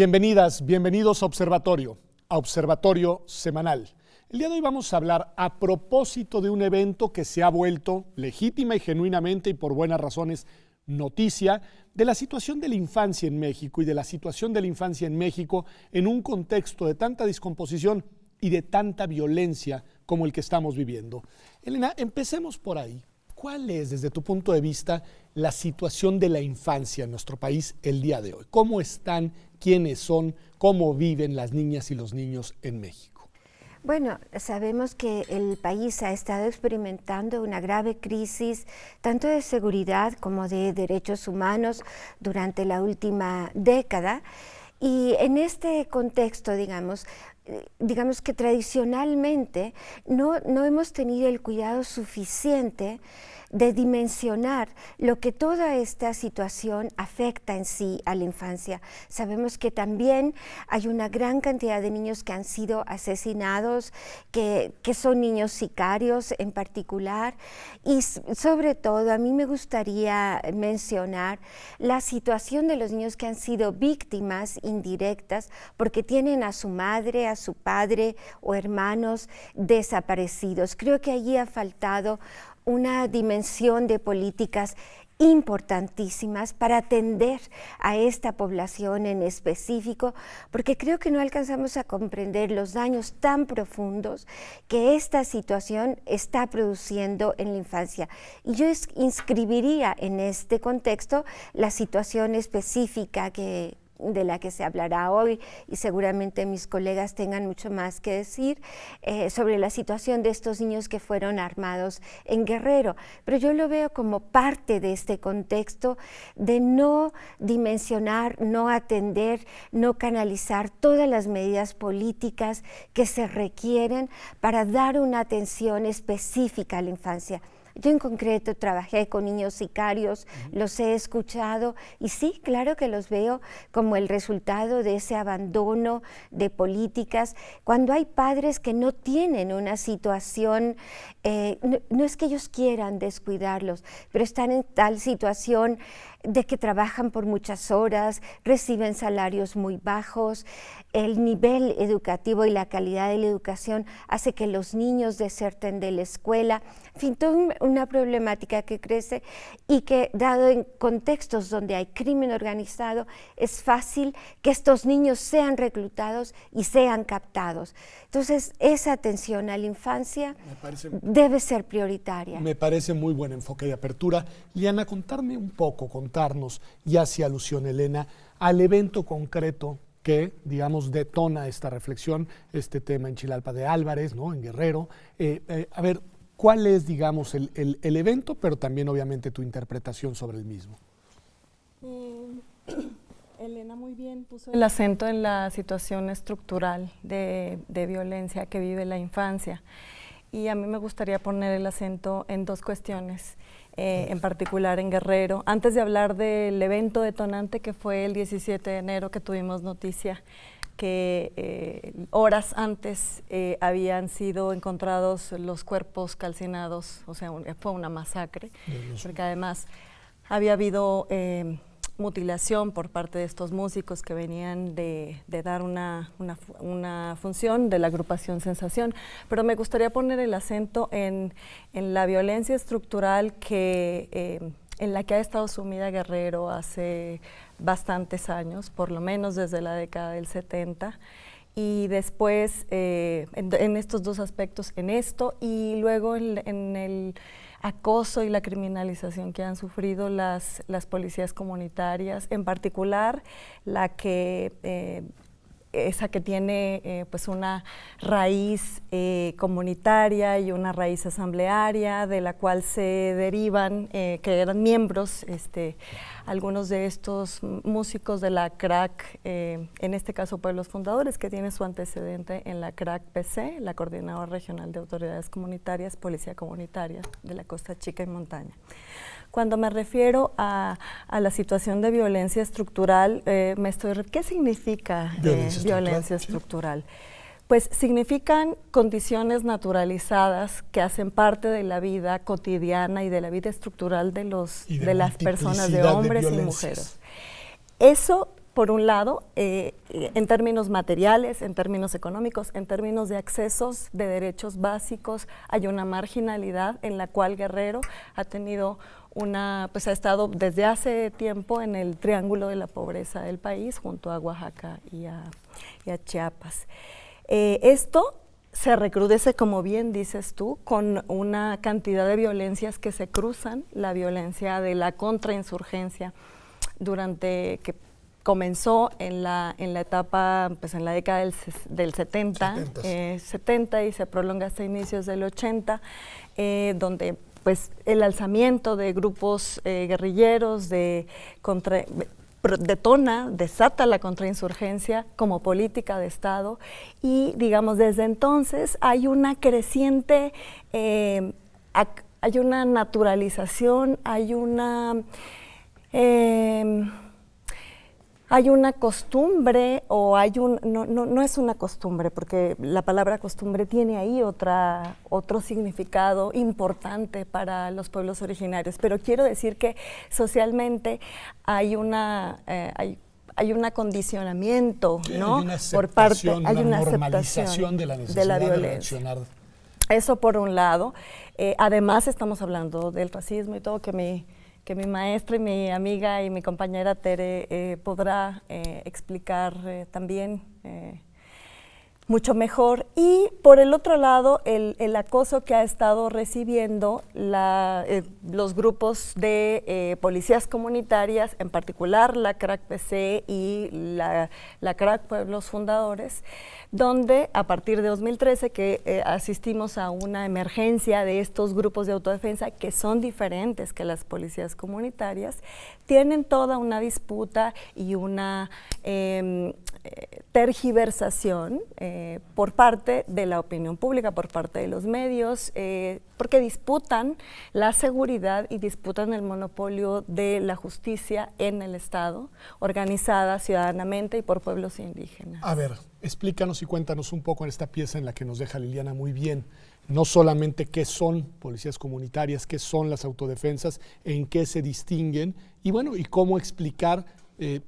Bienvenidas, bienvenidos a Observatorio Semanal. El día de hoy vamos a hablar a propósito de un evento que se ha vuelto legítima y genuinamente y por buenas razones noticia de la situación de la infancia en México y de la situación de la infancia en México en un contexto de tanta descomposición y de tanta violencia como el que estamos viviendo. Elena, empecemos por ahí. ¿Cuál es, desde tu punto de vista, la situación de la infancia en nuestro país el día de hoy? ¿Cómo están? ¿Quiénes son? ¿Cómo viven las niñas y los niños en México? Bueno, sabemos que el país ha estado experimentando una grave crisis tanto de seguridad como de derechos humanos durante la última década. Y en este contexto, digamos que tradicionalmente no hemos tenido el cuidado suficiente de dimensionar lo que toda esta situación afecta en sí a la infancia. Sabemos que también hay una gran cantidad de niños que han sido asesinados, que son niños sicarios en particular, y sobre todo a mí me gustaría mencionar la situación de los niños que han sido víctimas indirectas porque tienen a su madre, a su padre o hermanos desaparecidos. Creo que allí ha faltado una dimensión de políticas importantísimas para atender a esta población en específico, porque creo que no alcanzamos a comprender los daños tan profundos que esta situación está produciendo en la infancia. Y yo inscribiría en este contexto la situación específica de la que se hablará hoy, y seguramente mis colegas tengan mucho más que decir sobre la situación de estos niños que fueron armados en Guerrero. Pero yo lo veo como parte de este contexto de no dimensionar, no atender, no canalizar todas las medidas políticas que se requieren para dar una atención específica a la infancia. Yo en concreto trabajé con niños sicarios, los he escuchado y sí, claro que los veo como el resultado de ese abandono de políticas. Cuando hay padres que no tienen una situación, no es que ellos quieran descuidarlos, pero están en tal situación de que trabajan por muchas horas, reciben salarios muy bajos, el nivel educativo y la calidad de la educación hace que los niños deserten de la escuela, en fin, toda una problemática que crece y que, dado en contextos donde hay crimen organizado, es fácil que estos niños sean reclutados y sean captados. Entonces, esa atención a la infancia debe ser prioritaria. Me parece muy buen enfoque de apertura. Liana, contarnos, y hace alusión Elena, al evento concreto que, digamos, detona esta reflexión, este tema en Chilalpa de Álvarez, ¿no?, en Guerrero. A ver, ¿cuál es, digamos, el evento, pero también, obviamente, tu interpretación sobre el mismo? Elena muy bien puso el acento en la situación estructural de violencia que vive la infancia. Y a mí me gustaría poner el acento en dos cuestiones, en particular en Guerrero. Antes de hablar del evento detonante que fue el 17 de enero, que tuvimos noticia que horas antes habían sido encontrados los cuerpos calcinados, o sea, fue una masacre, porque además había habido mutilación por parte de estos músicos que venían de dar una función de la agrupación Sensación, pero me gustaría poner el acento en la violencia estructural en la que ha estado sumida Guerrero hace bastantes años, por lo menos desde la década del 70, y después en estos dos aspectos, en esto y luego en el acoso y la criminalización que han sufrido las policías comunitarias, en particular esa que tiene pues una raíz comunitaria y una raíz asamblearia, de la cual se derivan, que eran miembros, algunos de estos músicos de la CRAC, en este caso Pueblos Fundadores, que tiene su antecedente en la CRAC-PC, la Coordinadora Regional de Autoridades Comunitarias, Policía Comunitaria de la Costa Chica y Montaña. Cuando me refiero a la situación de violencia estructural, ¿qué significa violencia estructural? Pues significan condiciones naturalizadas que hacen parte de la vida cotidiana y de la vida estructural de las personas, de hombres y mujeres. Eso por un lado, en términos materiales, en términos económicos, en términos de accesos de derechos básicos, hay una marginalidad en la cual Guerrero ha tenido pues ha estado desde hace tiempo en el triángulo de la pobreza del país, junto a Oaxaca y a Chiapas. Esto se recrudece, como bien dices tú, con una cantidad de violencias que se cruzan, la violencia de la contrainsurgencia que comenzó en la etapa, pues en la década del 70 y se prolonga hasta inicios del 80, donde pues el alzamiento de grupos guerrilleros desata la contrainsurgencia como política de Estado y, digamos, desde entonces hay una creciente, hay una naturalización, hay una costumbre, o no es una costumbre, porque la palabra costumbre tiene ahí otro significado importante para los pueblos originarios, pero quiero decir que socialmente hay un acondicionamiento, ¿no? Hay una normalización de la necesidad de reaccionar. Eso por un lado. Además estamos hablando del racismo y todo, que mi maestra y mi amiga y mi compañera Tere podrá explicar también mucho mejor. Y por el otro lado, el acoso que ha estado recibiendo los grupos de policías comunitarias, en particular la CRAC PC y la CRAC Pueblos Fundadores, donde a partir de 2013 que asistimos a una emergencia de estos grupos de autodefensa que son diferentes que las policías comunitarias, tienen toda una disputa y una tergiversación por parte de la opinión pública, por parte de los medios, porque disputan la seguridad y disputan el monopolio de la justicia en el Estado, organizada ciudadanamente y por pueblos indígenas. A ver, explícanos y cuéntanos un poco en esta pieza en la que nos deja Liliana muy bien, no solamente qué son policías comunitarias, qué son las autodefensas, en qué se distinguen y bueno, y cómo explicar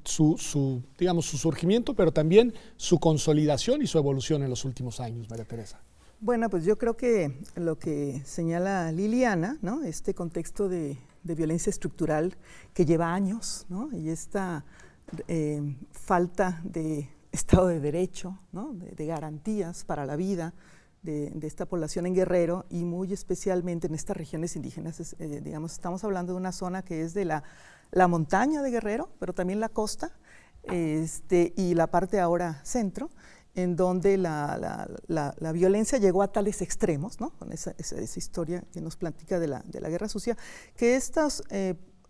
su surgimiento, pero también su consolidación y su evolución en los últimos años, María Teresa. Bueno, pues yo creo que lo que señala Liliana, ¿no? Este contexto de violencia estructural que lleva años, ¿no? Y esta falta de Estado de Derecho, ¿no? de garantías para la vida de esta población en Guerrero y muy especialmente en estas regiones indígenas. Digamos, estamos hablando de una zona que es de la montaña de Guerrero, pero también la costa y la parte ahora centro, en donde la violencia llegó a tales extremos, ¿no? Con esa historia que nos platica de la guerra sucia, que estas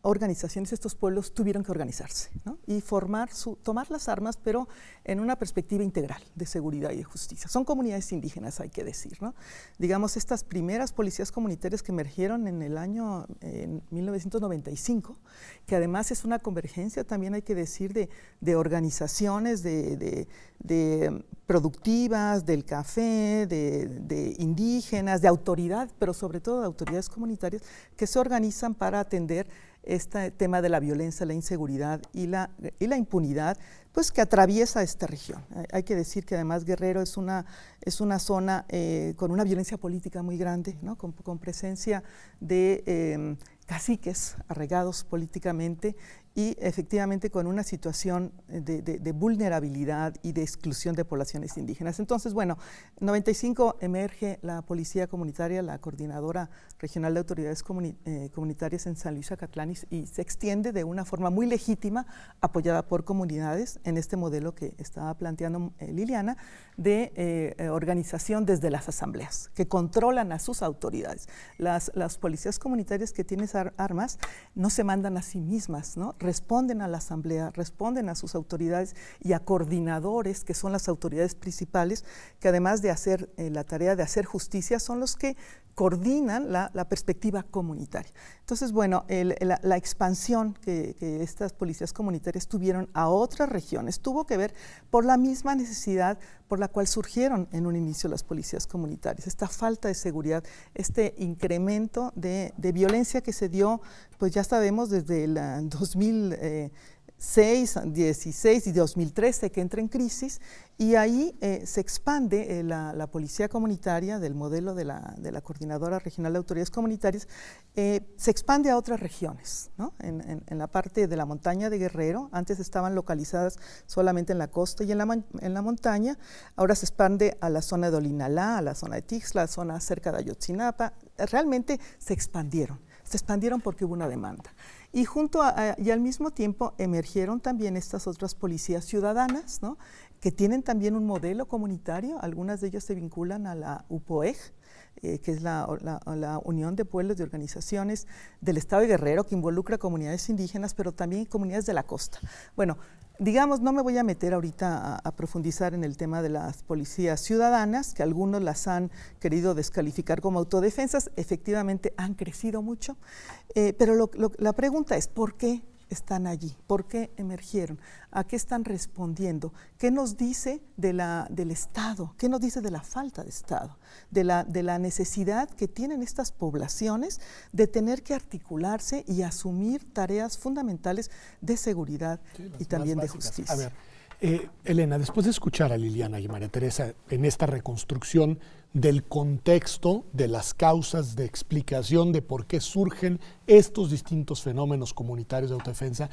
organizaciones, estos pueblos tuvieron que organizarse, ¿no? Y tomar las armas, pero en una perspectiva integral de seguridad y de justicia. Son comunidades indígenas, hay que decir, ¿no? Digamos, estas primeras policías comunitarias que emergieron en el año 1995, que además es una convergencia, también hay que decir, de organizaciones de productivas, del café, de indígenas, de autoridad, pero sobre todo de autoridades comunitarias que se organizan para atender este tema de la violencia, la inseguridad y la impunidad, pues que atraviesa esta región. Hay que decir que además Guerrero es una zona con una violencia política muy grande, ¿no? Con presencia de caciques arraigados políticamente y efectivamente con una situación de vulnerabilidad y de exclusión de poblaciones indígenas. Entonces, bueno, en 95 emerge la Policía Comunitaria, la Coordinadora Regional de Autoridades Comunitarias en San Luis Acatlán y se extiende de una forma muy legítima, apoyada por comunidades, en este modelo que estaba planteando Liliana, de organización desde las asambleas, que controlan a sus autoridades. Las policías comunitarias que tienen armas no se mandan a sí mismas, ¿no? Responden a la asamblea, responden a sus autoridades y a coordinadores, que son las autoridades principales, que además de hacer la tarea de hacer justicia, son los que coordinan la perspectiva comunitaria. Entonces, bueno, la expansión que estas policías comunitarias tuvieron a otras regiones tuvo que ver por la misma necesidad por la cual surgieron en un inicio las policías comunitarias, esta falta de seguridad, este incremento de violencia que se dio, pues ya sabemos, desde el 2006, 16 y 2013 que entra en crisis, y ahí se expande la policía comunitaria del modelo de la Coordinadora Regional de Autoridades Comunitarias, se expande a otras regiones, ¿no? En la parte de la montaña de Guerrero. Antes estaban localizadas solamente en la costa y en la montaña, ahora se expande a la zona de Olinalá, a la zona de Tixla, a la zona cerca de Ayotzinapa. Realmente se expandieron porque hubo una demanda. Y y al mismo tiempo emergieron también estas otras policías ciudadanas, ¿no? Que tienen también un modelo comunitario. Algunas de ellas se vinculan a la UPOEG, que es la Unión de Pueblos y Organizaciones del Estado de Guerrero, que involucra comunidades indígenas, pero también comunidades de la costa. Bueno, digamos, no me voy a meter ahorita a profundizar en el tema de las policías ciudadanas, que algunos las han querido descalificar como autodefensas. Efectivamente han crecido mucho, pero la pregunta es, ¿por qué están allí? ¿Por qué emergieron? ¿A qué están respondiendo? ¿Qué nos dice del Estado? ¿Qué nos dice de la falta de Estado? De la necesidad que tienen estas poblaciones de tener que articularse y asumir tareas fundamentales de seguridad y también de justicia. A ver, Elena, después de escuchar a Liliana y María Teresa en esta reconstrucción del contexto, de las causas, de explicación de por qué surgen estos distintos fenómenos comunitarios de autodefensa,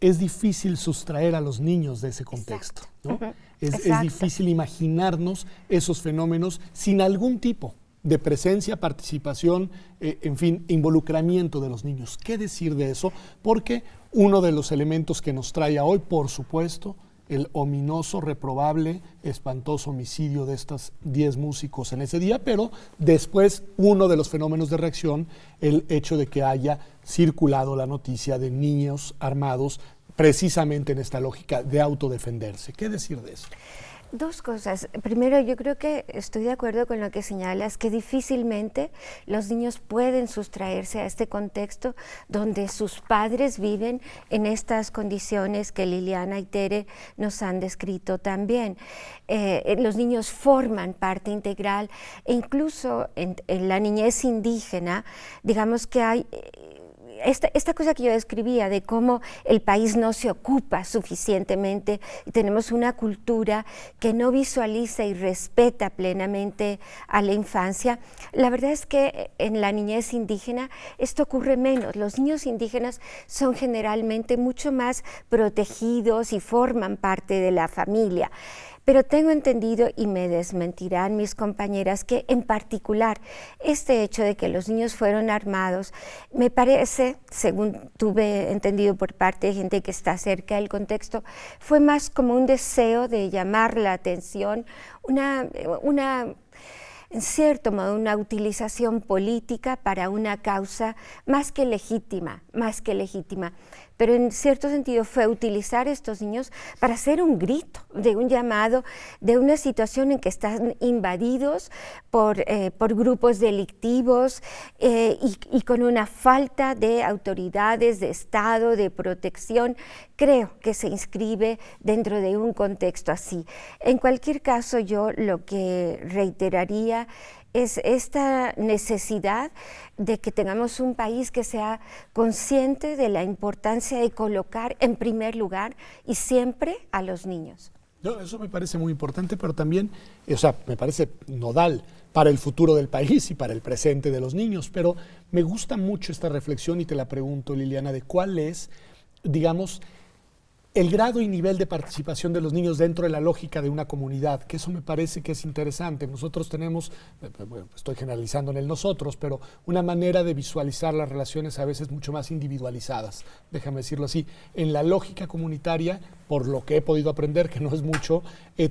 es difícil sustraer a los niños de ese contexto, ¿no? Es difícil imaginarnos esos fenómenos sin algún tipo de presencia, participación, en fin, involucramiento de los niños. ¿Qué decir de eso? Porque uno de los elementos que nos trae a hoy, por supuesto, el ominoso, reprobable, espantoso homicidio de estos 10 músicos en ese día, pero después uno de los fenómenos de reacción, el hecho de que haya circulado la noticia de niños armados precisamente en esta lógica de autodefenderse. ¿Qué decir de eso? Dos cosas. Primero, yo creo que estoy de acuerdo con lo que señalas, que difícilmente los niños pueden sustraerse a este contexto donde sus padres viven en estas condiciones que Liliana y Tere nos han descrito también. Los niños forman parte integral e incluso en la niñez indígena, digamos que hay esta cosa que yo describía de cómo el país no se ocupa suficientemente y tenemos una cultura que no visualiza y respeta plenamente a la infancia. La verdad es que en la niñez indígena esto ocurre menos. Los niños indígenas son generalmente mucho más protegidos y forman parte de la familia. Pero tengo entendido, y me desmentirán mis compañeras, que en particular este hecho de que los niños fueron armados, me parece, según tuve entendido por parte de gente que está cerca del contexto, fue más como un deseo de llamar la atención, en cierto modo, una utilización política para una causa más que legítima, pero en cierto sentido fue utilizar a estos niños para hacer un grito, de un llamado, de una situación en que están invadidos por grupos delictivos y con una falta de autoridades, de Estado, de protección. Creo que se inscribe dentro de un contexto así. En cualquier caso, yo lo que reiteraría es esta necesidad de que tengamos un país que sea consciente de la importancia de colocar en primer lugar y siempre a los niños. No, eso me parece muy importante, pero también, me parece nodal para el futuro del país y para el presente de los niños, pero me gusta mucho esta reflexión y te la pregunto, Liliana, de cuál es, digamos, el grado y nivel de participación de los niños dentro de la lógica de una comunidad, que eso me parece que es interesante. Nosotros tenemos, estoy generalizando en el nosotros, pero una manera de visualizar las relaciones a veces mucho más individualizadas, déjame decirlo así. En la lógica comunitaria, por lo que he podido aprender, que no es mucho,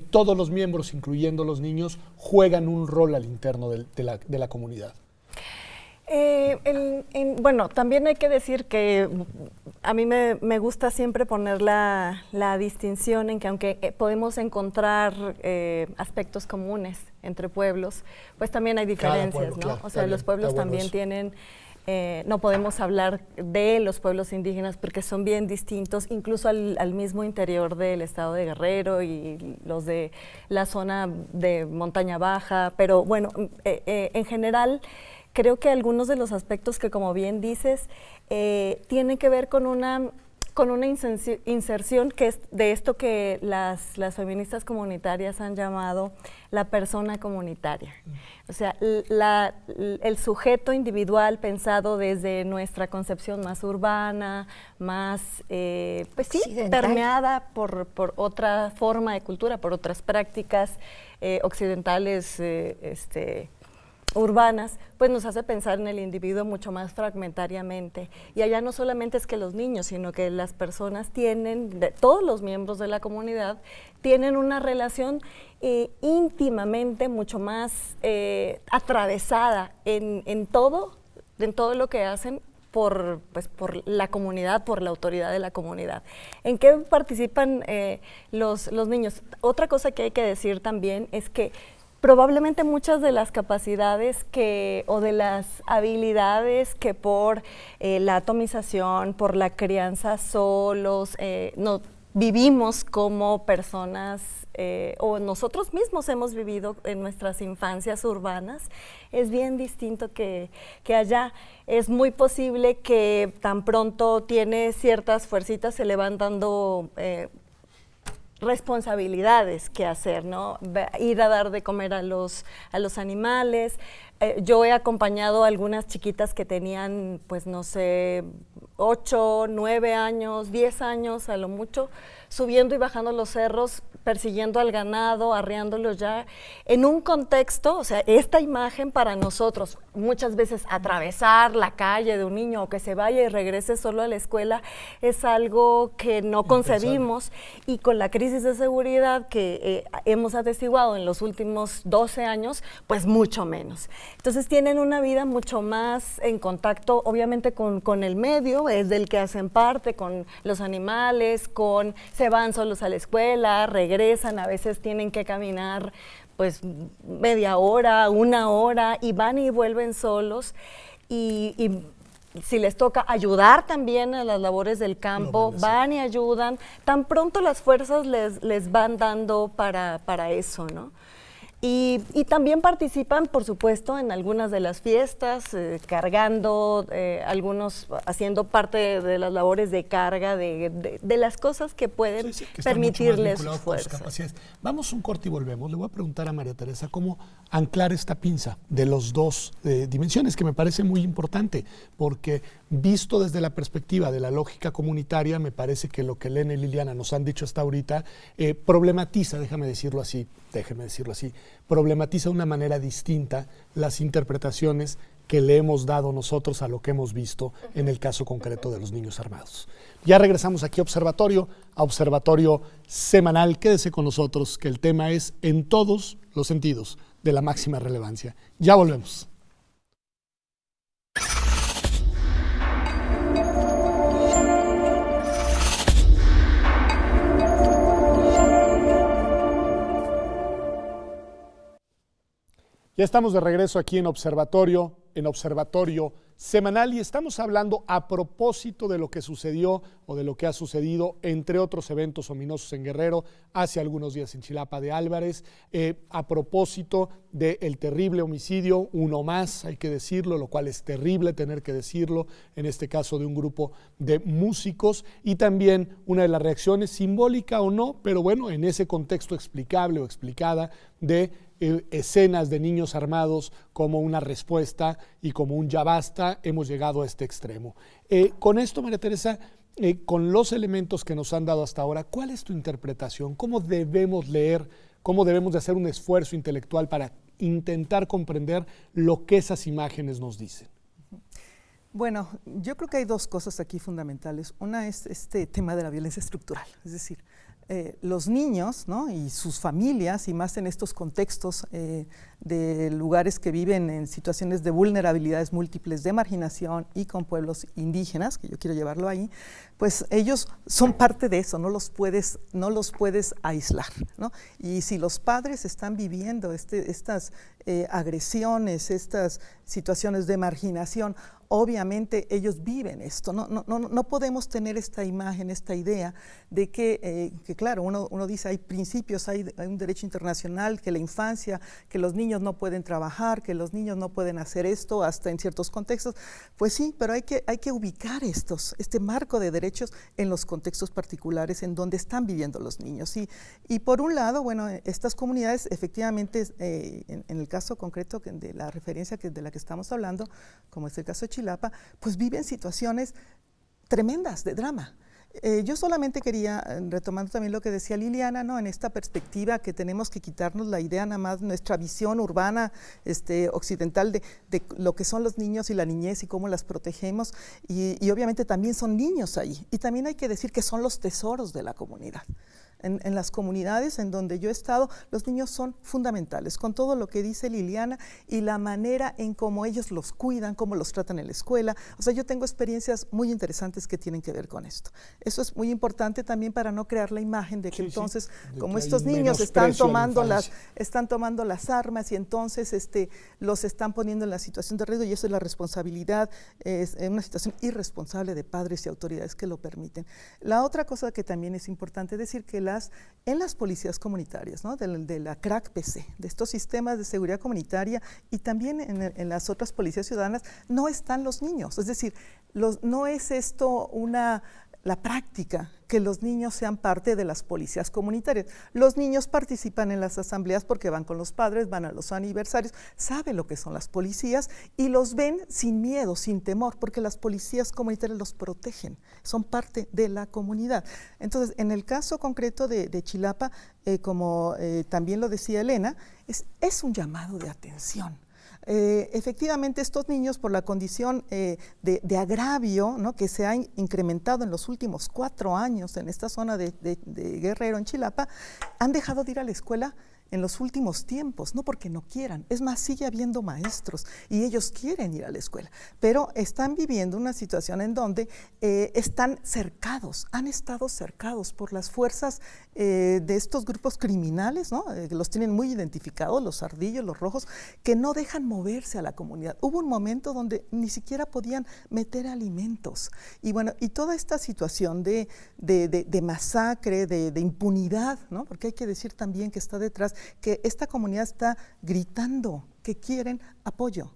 todos los miembros, incluyendo los niños, juegan un rol al interno de la comunidad. Bueno, también hay que decir que a mí me gusta siempre poner la distinción en que aunque podemos encontrar aspectos comunes entre pueblos, pues también hay diferencias, pueblo, ¿no? Claro, o sea, los pueblos también tienen, no podemos hablar de los pueblos indígenas porque son bien distintos, incluso al mismo interior del estado de Guerrero y los de la zona de montaña baja, pero bueno, en general, creo que algunos de los aspectos que, como bien dices, tienen que ver con una con una inserción que es de esto que las feministas comunitarias han llamado la persona comunitaria. O sea, el sujeto individual pensado desde nuestra concepción más urbana, más pues sí, permeada por otra forma de cultura, por otras prácticas occidentales urbanas, pues nos hace pensar en el individuo mucho más fragmentariamente. Y allá no solamente es que los niños, sino que las personas tienen, todos los miembros de la comunidad, tienen una relación íntimamente mucho más atravesada en todo lo que hacen por la comunidad, por la autoridad de la comunidad. ¿En qué participan los niños? Otra cosa que hay que decir también es que probablemente muchas de las capacidades o de las habilidades que por la atomización, por la crianza solos, no vivimos como personas o nosotros mismos hemos vivido en nuestras infancias urbanas, es bien distinto que allá. Es muy posible que tan pronto tiene ciertas fuercitas, se le van dando responsabilidades que hacer, ¿no? Ir a dar de comer a los animales. Yo he acompañado a algunas chiquitas que tenían, pues no sé, 8, 9 años, 10 años a lo mucho, subiendo y bajando los cerros, persiguiendo al ganado, arreándolos ya, en un contexto, o sea, esta imagen para nosotros, muchas veces atravesar la calle de un niño o que se vaya y regrese solo a la escuela, es algo que no concebimos, y con la crisis de seguridad que hemos atestiguado en los últimos 12 años, pues mucho menos. Entonces tienen una vida mucho más en contacto, obviamente, con el medio, es del que hacen parte, con los animales, se van solos a la escuela, regresan, a veces tienen que caminar pues media hora, 1 hora, y van y vuelven solos, y si les toca ayudar también a las labores del campo, van y ayudan, tan pronto las fuerzas les van dando para eso, ¿no? Y también participan, por supuesto, en algunas de las fiestas, cargando, algunos haciendo parte de las labores de carga, de las cosas que pueden que permitirles sus fuerzas. Vamos un corte y volvemos. Le voy a preguntar a María Teresa cómo anclar esta pinza de las dos dimensiones, que me parece muy importante, porque visto desde la perspectiva de la lógica comunitaria, me parece que lo que Elena y Liliana nos han dicho hasta ahorita problematiza, déjame decirlo así, problematiza de una manera distinta las interpretaciones que le hemos dado nosotros a lo que hemos visto en el caso concreto de los niños armados. Ya regresamos aquí a Observatorio Semanal. Quédese con nosotros, que el tema es en todos los sentidos de la máxima relevancia. Ya volvemos. Ya estamos de regreso aquí en Observatorio Semanal, y estamos hablando a propósito de lo que sucedió o de lo que ha sucedido, entre otros eventos ominosos en Guerrero, hace algunos días en Chilapa de Álvarez, a propósito del terrible homicidio, uno más, hay que decirlo, lo cual es terrible tener que decirlo, en este caso de un grupo de músicos, y también una de las reacciones, simbólica o no, pero bueno, en ese contexto explicable o explicada, de escenas de niños armados como una respuesta y como un ya basta, hemos llegado a este extremo. Con esto, María Teresa, con los elementos que nos han dado hasta ahora, ¿cuál es tu interpretación? ¿Cómo debemos leer? ¿Cómo debemos de hacer un esfuerzo intelectual para intentar comprender lo que esas imágenes nos dicen? Bueno, yo creo que hay dos cosas aquí fundamentales. Una es este tema de la violencia estructural, es decir, los niños, ¿no?, y sus familias, y más en estos contextos de lugares que viven en situaciones de vulnerabilidades múltiples, de marginación, y con pueblos indígenas, que yo quiero llevarlo ahí, pues ellos son parte de eso, no los puedes aislar, ¿no? Y si los padres están viviendo estas agresiones, estas situaciones de marginación, obviamente ellos viven esto, no podemos tener esta imagen, esta idea de que claro, uno dice hay principios, hay un derecho internacional, que la infancia, que los niños no pueden trabajar, que los niños no pueden hacer esto hasta en ciertos contextos. Pues sí, pero hay que ubicar este marco de derechos en los contextos particulares en donde están viviendo los niños. Y por un lado, bueno, estas comunidades efectivamente, en el caso concreto de la referencia de la que estamos hablando, como es el caso de Chilapa, pues viven situaciones tremendas de drama. Yo solamente quería, retomando también lo que decía Liliana, ¿no? En esta perspectiva que tenemos que quitarnos la idea, nada más nuestra visión urbana occidental de lo que son los niños y la niñez y cómo las protegemos, y obviamente también son niños ahí, y también hay que decir que son los tesoros de la comunidad. En las comunidades en donde yo he estado, los niños son fundamentales, con todo lo que dice Liliana y la manera en cómo ellos los cuidan, cómo los tratan en la escuela. O sea, yo tengo experiencias muy interesantes que tienen que ver con esto. Eso es muy importante también para no crear la imagen de que entonces, como estos niños están tomando las armas y entonces los están poniendo en la situación de riesgo, y eso es la responsabilidad, es una situación irresponsable de padres y autoridades que lo permiten. La otra cosa que también es importante decir, que en las policías comunitarias, ¿no? de la CRAC-PC, de estos sistemas de seguridad comunitaria, y también en las otras policías ciudadanas, no están los niños. Es decir, no es esto la práctica que los niños sean parte de las policías comunitarias. Los niños participan en las asambleas porque van con los padres, van a los aniversarios, saben lo que son las policías y los ven sin miedo, sin temor, porque las policías comunitarias los protegen, son parte de la comunidad. Entonces, en el caso concreto de Chilapa, como también lo decía Elena, es un llamado de atención. Efectivamente, estos niños, por la condición de agravio, ¿no? que se ha incrementado en los últimos 4 años en esta zona de Guerrero, en Chilapa, han dejado de ir a la escuela en los últimos tiempos, no porque no quieran, es más, sigue habiendo maestros y ellos quieren ir a la escuela, pero están viviendo una situación en donde están cercados, han estado cercados por las fuerzas de estos grupos criminales, ¿no? Los tienen muy identificados, los ardillos, los rojos, que no dejan moverse a la comunidad. Hubo un momento donde ni siquiera podían meter alimentos, y bueno, y toda esta situación de masacre, de impunidad, ¿no? Porque hay que decir también que está detrás, que esta comunidad está gritando que quieren apoyo.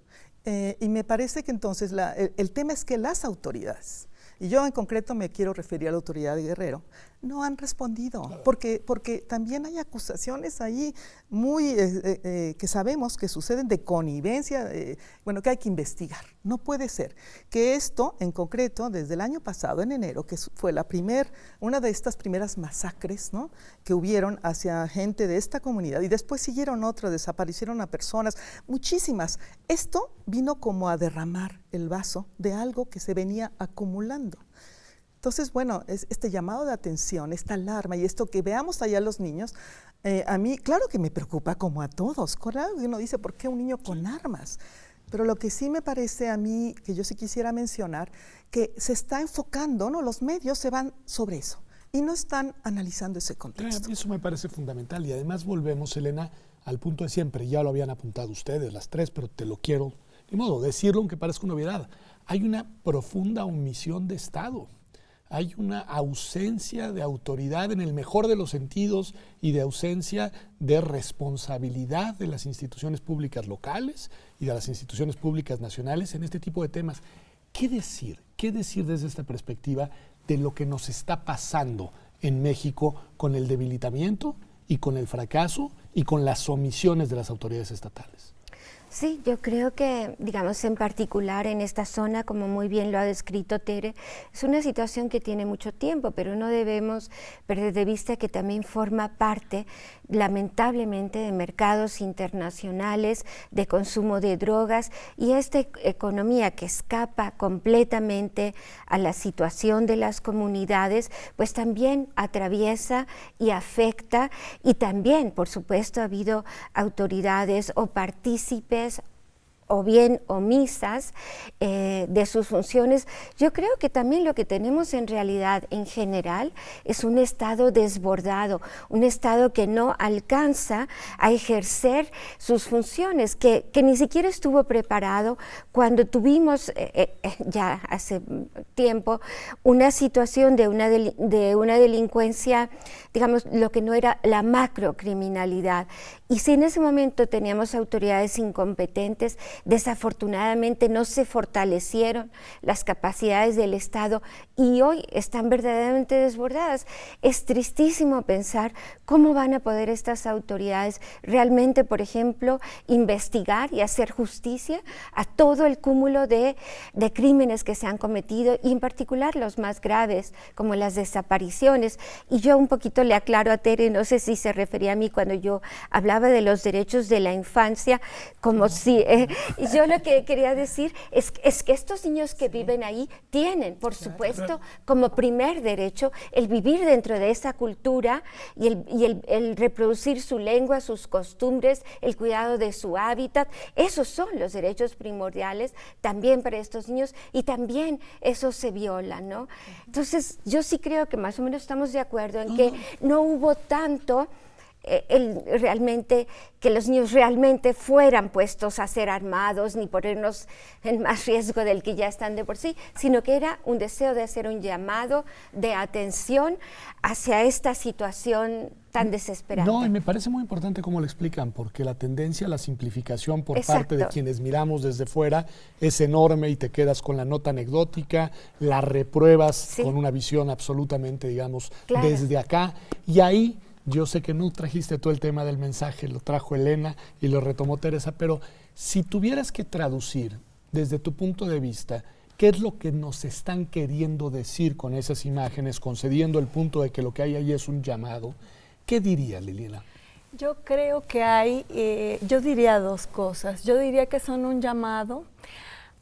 Y me parece que entonces el tema es que las autoridades, y yo en concreto me quiero referir a la autoridad de Guerrero, no han respondido, porque también hay acusaciones ahí muy que sabemos que suceden de connivencia, bueno, que hay que investigar. No puede ser que esto, en concreto, desde el año pasado, en enero, que fue una de estas primeras masacres, ¿no? que hubieron hacia gente de esta comunidad, y después siguieron otras, desaparecieron a personas, muchísimas. Esto vino como a derramar el vaso de algo que se venía acumulando. Entonces, bueno, este llamado de atención, esta alarma y esto que veamos allá a los niños, a mí, claro que me preocupa como a todos. Claro, uno dice, ¿por qué un niño con armas? Pero lo que sí me parece a mí, que yo sí quisiera mencionar, que se está enfocando, ¿no? Los medios se van sobre eso y no están analizando ese contexto. Eso me parece fundamental, y además volvemos, Elena, al punto de siempre. Ya lo habían apuntado ustedes, las tres, pero te lo quiero, de modo, decirlo aunque parezca una obviedad. Hay una profunda omisión de Estado. Hay una ausencia de autoridad en el mejor de los sentidos y de ausencia de responsabilidad de las instituciones públicas locales y de las instituciones públicas nacionales en este tipo de temas. ¿Qué decir? ¿Qué decir desde esta perspectiva de lo que nos está pasando en México con el debilitamiento y con el fracaso y con las omisiones de las autoridades estatales? Sí, yo creo que, digamos, en particular en esta zona, como muy bien lo ha descrito Tere, es una situación que tiene mucho tiempo, pero no debemos perder de vista que también forma parte, lamentablemente, de mercados internacionales, de consumo de drogas, y esta economía que escapa completamente a la situación de las comunidades, pues también atraviesa y afecta, y también, por supuesto, ha habido autoridades o partícipes o bien omisas de sus funciones. Yo creo que también lo que tenemos en realidad en general es un Estado desbordado, un Estado que no alcanza a ejercer sus funciones, que ni siquiera estuvo preparado cuando tuvimos ya hace tiempo una situación de una delincuencia, digamos, lo que no era la macrocriminalidad. Y si en ese momento teníamos autoridades incompetentes, desafortunadamente no se fortalecieron las capacidades del Estado y hoy están verdaderamente desbordadas. Es tristísimo pensar cómo van a poder estas autoridades realmente, por ejemplo, investigar y hacer justicia a todo el cúmulo de crímenes que se han cometido y en particular los más graves, como las desapariciones. Y yo un poquito le aclaro a Tere, no sé si se refería a mí cuando yo hablaba de los derechos de la infancia, como si... y yo lo que quería decir es que estos niños que viven ahí tienen, por supuesto, como primer derecho el vivir dentro de esa cultura y el reproducir su lengua, sus costumbres, el cuidado de su hábitat. Esos son los derechos primordiales también para estos niños y también eso se viola, ¿no? Entonces, yo sí creo que más o menos estamos de acuerdo en que no hubo tanto realmente que los niños realmente fueran puestos a ser armados ni ponernos en más riesgo del que ya están de por sí, sino que era un deseo de hacer un llamado de atención hacia esta situación tan desesperada. No, y me parece muy importante cómo lo explican, porque la tendencia a la simplificación por parte de quienes miramos desde fuera es enorme y te quedas con la nota anecdótica, la repruebas con una visión absolutamente, digamos, desde acá, y ahí yo sé que no trajiste todo el tema del mensaje, lo trajo Elena y lo retomó Teresa, pero si tuvieras que traducir desde tu punto de vista, ¿qué es lo que nos están queriendo decir con esas imágenes, concediendo el punto de que lo que hay ahí es un llamado? ¿Qué dirías, Liliana? Yo creo que hay, yo diría dos cosas. Yo diría que son un llamado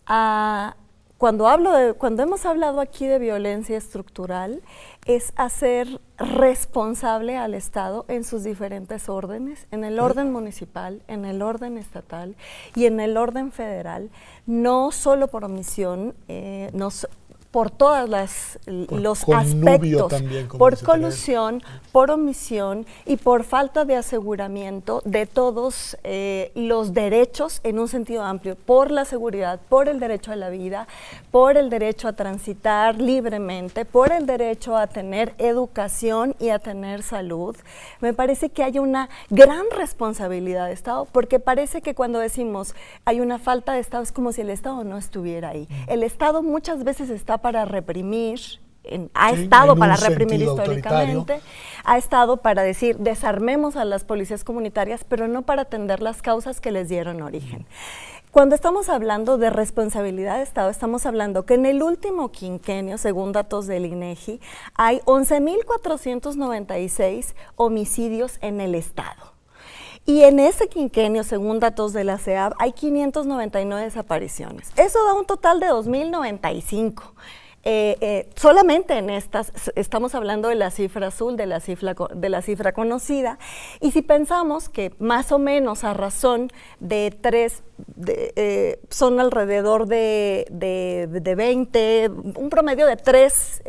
a... Cuando hemos hablado aquí de violencia estructural, es hacer responsable al Estado en sus diferentes órdenes, en el orden municipal, en el orden estatal y en el orden federal, no solo por omisión, por todas los aspectos, también, por colusión, por omisión y por falta de aseguramiento de todos los derechos en un sentido amplio, por la seguridad, por el derecho a la vida, por el derecho a transitar libremente, por el derecho a tener educación y a tener salud. Me parece que hay una gran responsabilidad de Estado, porque parece que cuando decimos hay una falta de Estado es como si el Estado no estuviera ahí. El Estado muchas veces está para reprimir, ha estado para reprimir históricamente, ha estado para decir desarmemos a las policías comunitarias, pero no para atender las causas que les dieron origen. Cuando estamos hablando de responsabilidad de Estado, estamos hablando que en el último quinquenio, según datos del INEGI, hay 11,496 homicidios en el Estado. Y en ese quinquenio, según datos de la CEAB, hay 599 desapariciones. Eso da un total de 2,095. Solamente en estas, estamos hablando de la cifra azul, de la cifra conocida, y si pensamos que más o menos a razón de son alrededor de 20, un promedio de 3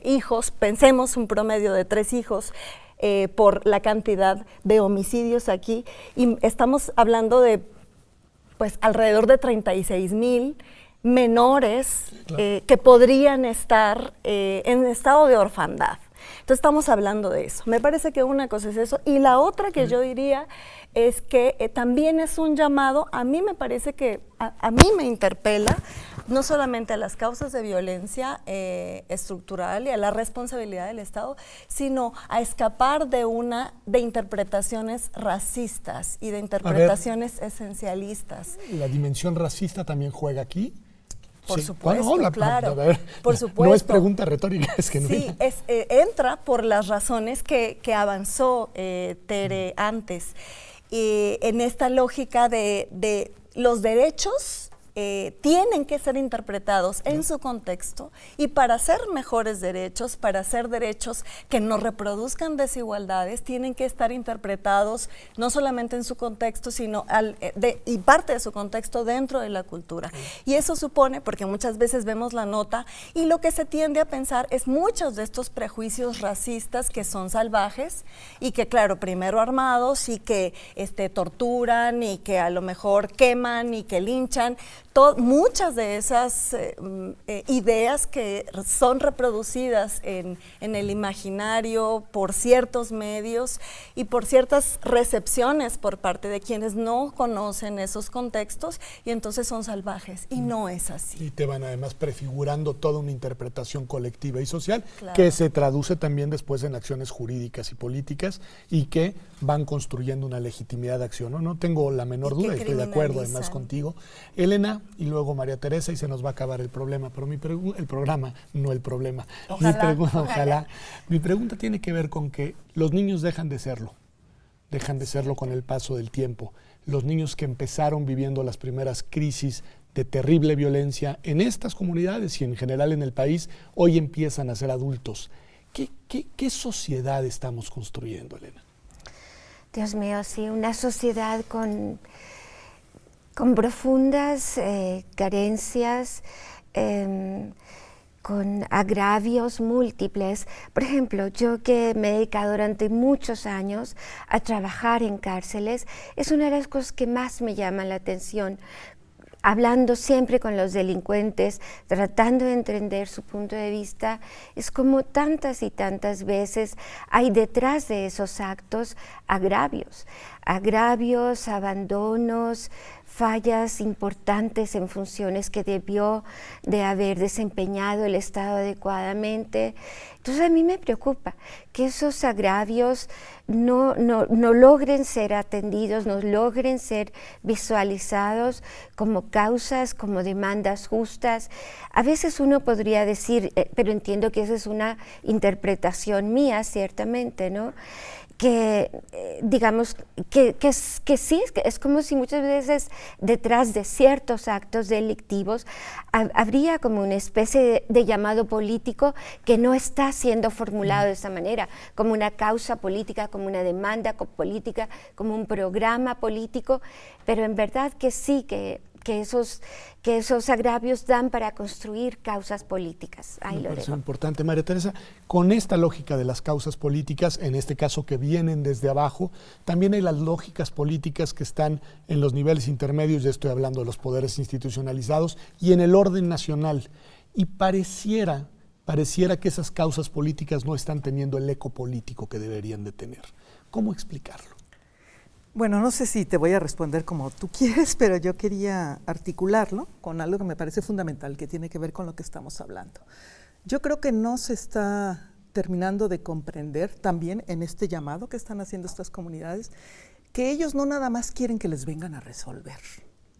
hijos, pensemos un promedio de 3 hijos, por la cantidad de homicidios aquí, y estamos hablando de pues alrededor de 36,000 menores que podrían estar en estado de orfandad. Entonces estamos hablando de eso. Me parece que una cosa es eso, y la otra que yo diría es que también es un llamado, a mí me parece que a mí me interpela no solamente a las causas de violencia estructural y a la responsabilidad del Estado, sino a escapar de interpretaciones racistas y de interpretaciones esencialistas. ¿La dimensión racista también juega aquí? Por supuesto, claro. Por supuesto. No es pregunta retórica, es que no. Sí, entra por las razones que avanzó Tere antes. En esta lógica de los derechos tienen que ser interpretados en su contexto y para ser mejores derechos, para ser derechos que no reproduzcan desigualdades, tienen que estar interpretados no solamente en su contexto, sino y parte de su contexto dentro de la cultura. Y eso supone, porque muchas veces vemos la nota y lo que se tiende a pensar es muchos de estos prejuicios racistas que son salvajes y que, claro, primero armados y que torturan y que a lo mejor queman y que linchan. Muchas de esas ideas que son reproducidas en el imaginario por ciertos medios y por ciertas recepciones por parte de quienes no conocen esos contextos y entonces son salvajes y no es así. Y te van además prefigurando toda una interpretación colectiva y social, claro, que se traduce también después en acciones jurídicas y políticas y que van construyendo una legitimidad de acción. No tengo la menor duda, estoy de acuerdo además contigo, Elena, y luego María Teresa, y se nos va a acabar el problema, pero el programa, no el problema. Ojalá. Mi pregunta tiene que ver con que los niños dejan de serlo con el paso del tiempo. Los niños que empezaron viviendo las primeras crisis de terrible violencia en estas comunidades y en general en el país, hoy empiezan a ser adultos. ¿Qué sociedad estamos construyendo, Elena? Dios mío, sí, una sociedad con profundas carencias, con agravios múltiples. Por ejemplo, yo que me he dedicado durante muchos años a trabajar en cárceles, es una de las cosas que más me llaman la atención. Hablando siempre con los delincuentes, tratando de entender su punto de vista, es como tantas y tantas veces hay detrás de esos actos agravios, abandonos, fallas importantes en funciones que debió de haber desempeñado el Estado adecuadamente. Entonces a mí me preocupa que esos agravios no logren ser atendidos, no logren ser visualizados como causas, como demandas justas. A veces uno podría decir, pero entiendo que esa es una interpretación mía, ciertamente, ¿no? Que digamos que sí, es como si muchas veces detrás de ciertos actos delictivos habría como una especie de llamado político que no está siendo formulado de esa manera, como una causa política, como una demanda política, como un programa político, pero en verdad que sí, que esos agravios dan para construir causas políticas. Ahí me lo parece dejo. importante, María Teresa. Con esta lógica de las causas políticas, en este caso que vienen desde abajo, también hay las lógicas políticas que están en los niveles intermedios, ya estoy hablando de los poderes institucionalizados, y en el orden nacional. Y pareciera que esas causas políticas no están teniendo el eco político que deberían de tener. ¿Cómo explicarlo? Bueno, no sé si te voy a responder como tú quieres, pero yo quería articularlo con algo que me parece fundamental, que tiene que ver con lo que estamos hablando. Yo creo que no se está terminando de comprender también en este llamado que están haciendo estas comunidades, que ellos no nada más quieren que les vengan a resolver,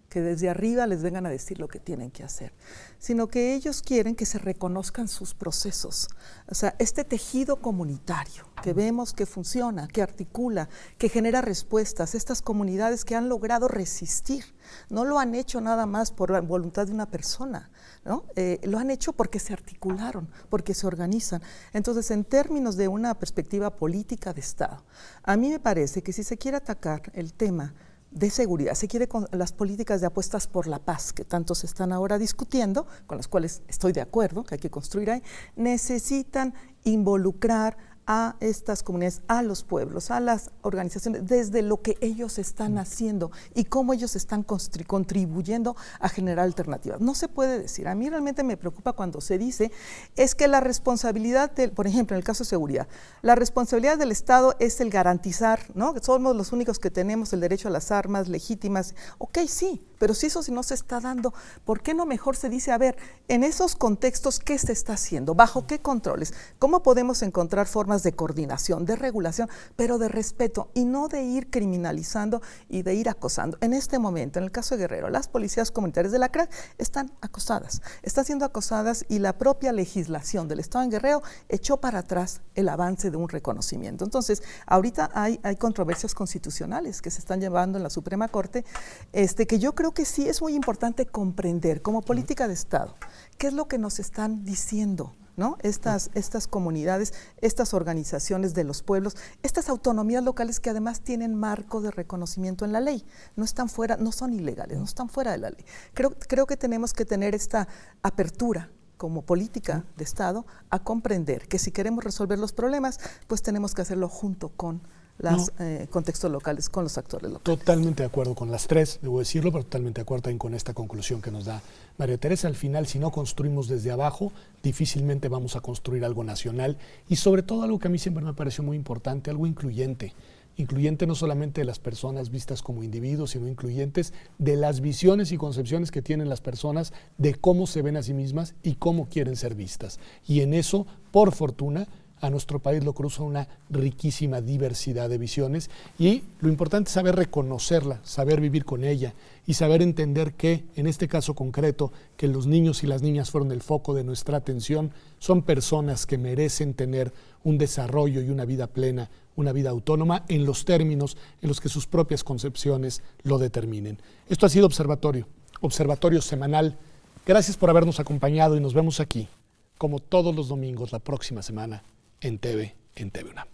que desde arriba les vengan a decir lo que tienen que hacer, sino que ellos quieren que se reconozcan sus procesos. O sea, este tejido comunitario que vemos que funciona, que articula, que genera respuestas, estas comunidades que han logrado resistir, no lo han hecho nada más por la voluntad de una persona, ¿no? Lo han hecho porque se articularon, porque se organizan. Entonces, en términos de una perspectiva política de Estado, a mí me parece que si se quiere atacar el tema de seguridad, se quiere con las políticas de apuestas por la paz que tanto se están ahora discutiendo, con las cuales estoy de acuerdo, que hay que construir ahí, necesitan involucrar a estas comunidades, a los pueblos, a las organizaciones, desde lo que ellos están haciendo y cómo ellos están contribuyendo a generar alternativas. No se puede decir, a mí realmente me preocupa cuando se dice, es que la responsabilidad, por ejemplo, en el caso de seguridad, la responsabilidad del Estado es el garantizar, ¿no? Somos los únicos que tenemos el derecho a las armas legítimas. Ok, sí, pero si eso no se está dando, ¿por qué no mejor se dice, a ver, en esos contextos, ¿qué se está haciendo? ¿Bajo qué controles? ¿Cómo podemos encontrar formas formas de coordinación, de regulación, pero de respeto y no de ir criminalizando y de ir acosando. En este momento, en el caso de Guerrero, las policías comunitarias de la CRAC están acosadas, están siendo acosadas y la propia legislación del Estado en Guerrero echó para atrás el avance de un reconocimiento. Entonces, ahorita hay controversias constitucionales que se están llevando en la Suprema Corte, que yo creo que sí es muy importante comprender como política de Estado qué es lo que nos están diciendo, ¿no? Estas comunidades, estas organizaciones de los pueblos, estas autonomías locales que además tienen marco de reconocimiento en la ley, no están fuera, no son ilegales, no están fuera de la ley. Creo que tenemos que tener esta apertura como política de Estado a comprender que si queremos resolver los problemas, pues tenemos que hacerlo junto con los contextos locales, con los actores locales. Totalmente de acuerdo con las tres, debo decirlo, pero totalmente de acuerdo también con esta conclusión que nos da María Teresa. Al final, si no construimos desde abajo, difícilmente vamos a construir algo nacional y sobre todo algo que a mí siempre me pareció muy importante, algo incluyente. Incluyente no solamente de las personas vistas como individuos, sino incluyentes de las visiones y concepciones que tienen las personas de cómo se ven a sí mismas y cómo quieren ser vistas. Y en eso, por fortuna, a nuestro país lo cruza una riquísima diversidad de visiones y lo importante es saber reconocerla, saber vivir con ella y saber entender que, en este caso concreto, que los niños y las niñas fueron el foco de nuestra atención, son personas que merecen tener un desarrollo y una vida plena, una vida autónoma en los términos en los que sus propias concepciones lo determinen. Esto ha sido Observatorio Semanal. Gracias por habernos acompañado y nos vemos aquí, como todos los domingos, la próxima semana, en TV UNAM.